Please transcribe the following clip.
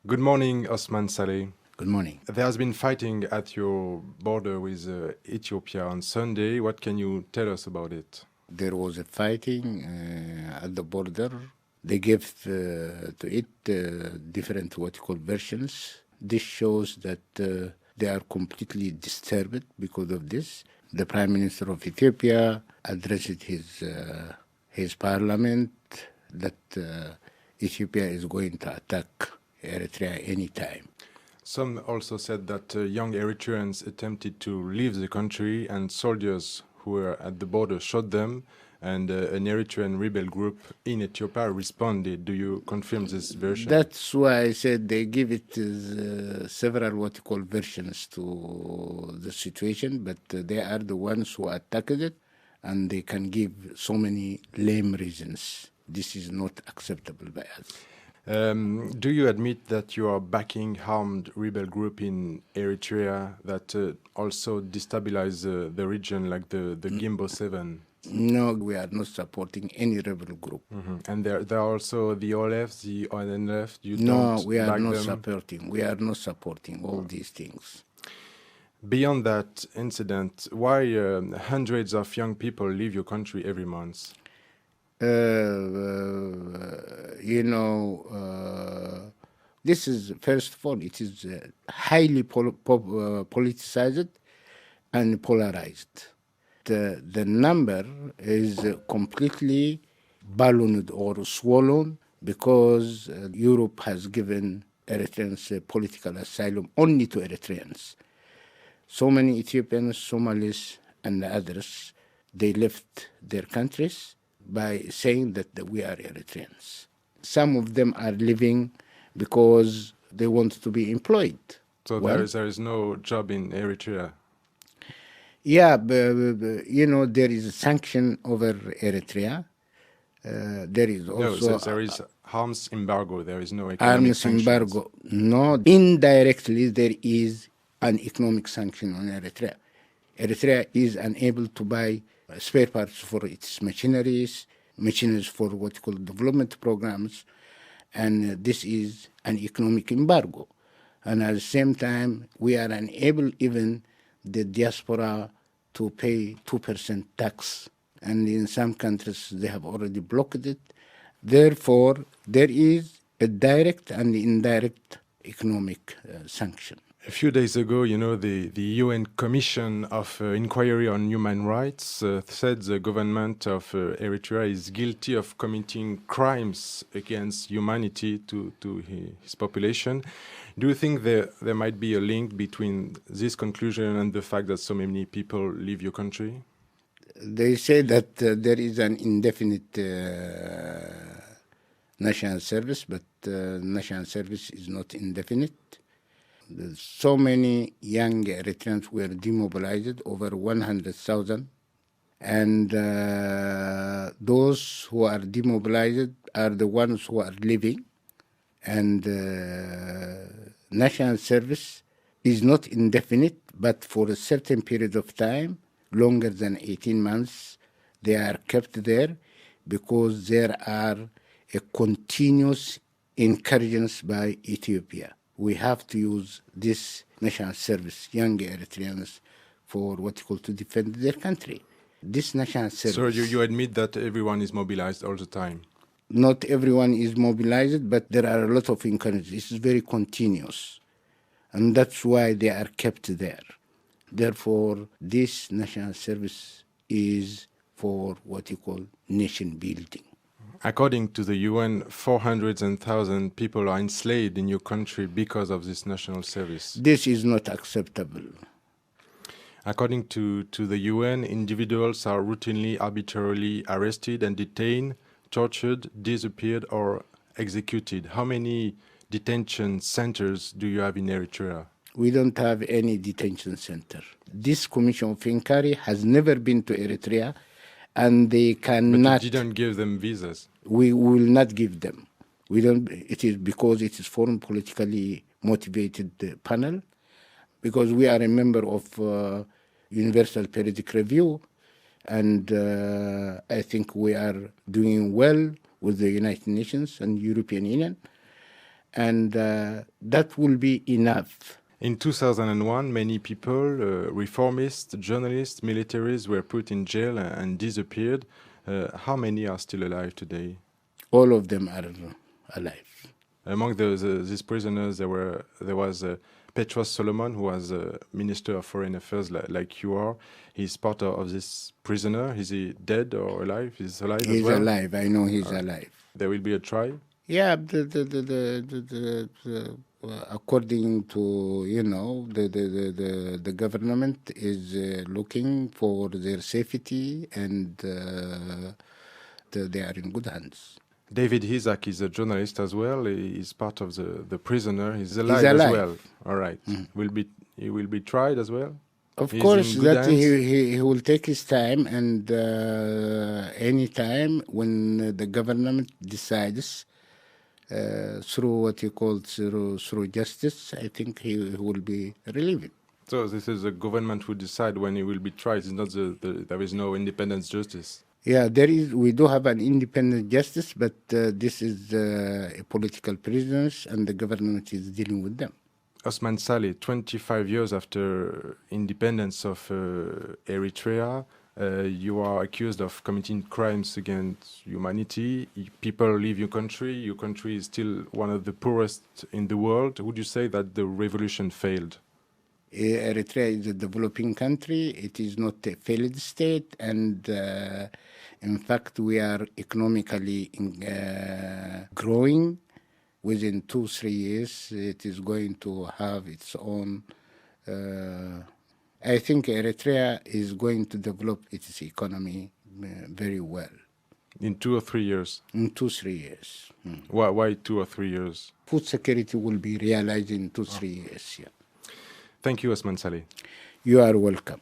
Good morning, Osman Saleh. Good morning. There has been fighting at your border with Ethiopia on Sunday. What can you tell us about it? There was a fighting at the border. They gave to it different what you call versions. This shows that they are completely disturbed because of this. The Prime Minister of Ethiopia addressed his parliament that Ethiopia is going to attack Eritrea anytime. Some also said that young Eritreans attempted to leave the country and soldiers who were at the border shot them, and an Eritrean rebel group in Ethiopia responded. Do you confirm this version? That's why I said they give it several what you call versions to the situation, but they are the ones who attacked it, and they can give so many lame reasons. This is not acceptable by us. Do you admit that you are backing armed rebel group in Eritrea that also destabilize the region, like the Gimbo 7? No, we are not supporting any rebel group. And there are also the OLF, the ONLF. You No, don't we are back not them? supporting. We are not supporting all these things. Beyond that incident, why hundreds of young people leave your country every month? This is, first of all, it is highly politicized and polarized. The number is completely ballooned or swollen because Europe has given Eritreans political asylum only to Eritreans. So many Ethiopians, Somalis, and others, they left their countries by saying that we are Eritreans. Some of them are living because they want to be employed. So there is no job in Eritrea. Yeah, there is a sanction over Eritrea. There is also... No, there is arms embargo. There is no economic arms sanctions. embargo. No, indirectly there is an economic sanction on Eritrea. Eritrea is unable to buy spare parts for its machineries for what you call development programs, and this is an economic embargo. And at the same time, we are unable even the diaspora to pay 2% tax. And in some countries, they have already blocked it. Therefore, there is a direct and indirect economic sanction. A few days ago, the UN Commission of Inquiry on Human Rights said the government of Eritrea is guilty of committing crimes against humanity to his population. Do you think there might be a link between this conclusion and the fact that so many people leave your country? They say that there is an indefinite national service, but national service is not indefinite. So many young Eritreans were demobilized, over 100,000. And those who are demobilized are the ones who are living. And national service is not indefinite, but for a certain period of time, longer than 18 months, they are kept there because there are a continuous encouragement by Ethiopia. We have to use this national service, young Eritreans, for what you call to defend their country. This national service... So you admit that everyone is mobilized all the time? Not everyone is mobilized, but there are a lot of encouragement. This is very continuous. And that's why they are kept there. Therefore, this national service is for what you call nation building. According to the UN, 400,000 people are enslaved in your country because of this national service. This is not acceptable. According to the UN, individuals are routinely arbitrarily arrested and detained, tortured, disappeared, or executed. How many detention centers do you have in Eritrea? We don't have any detention center. This Commission of Inquiry has never been to Eritrea, and they cannot... But you didn't give them visas. We will not give them. We don't. It is because it is foreign politically motivated panel, because we are a member of Universal Periodic Review, and I think we are doing well with the United Nations and European Union. and that will be enough. In 2001, many people, reformists, journalists, militaries were put in jail and disappeared. How many are still alive today? All of them are alive. Among these prisoners, there was Petros Solomon, who was Minister of Foreign Affairs, like you are. He's part of this prisoner. Is he dead or alive? He's alive as well? He's alive. I know he's alive. There will be a trial? Yeah, according to, the government is looking for their safety, and they are in good hands. David Isaac is a journalist as well. He's part of the prisoner. He's alive, He's alive. as well. All right. He will be tried as well? Of He's course, in good that hands? he will take his time, and any time when the government decides through what you call through justice, I think he will be relieved. So this is the government who decide when he will be tried. It's not there is no independent justice. Yeah, we do have an independent justice, but this is political prisoners, and the government is dealing with them. Osman Saleh, 25 years after independence of Eritrea, you are accused of committing crimes against humanity. People leave your country. Your country is still one of the poorest in the world. Would you say that the revolution failed? Eritrea is a developing country. It is not a failed state, and in fact, we are economically growing. Within 2-3 years, it is going to have its own. I think Eritrea is going to develop its economy very well. In 2 or 3 years? In 2-3 years. Why 2 or 3 years? Food security will be realized in 2-3 years. Yeah. Thank you, Osman Saleh. You are welcome.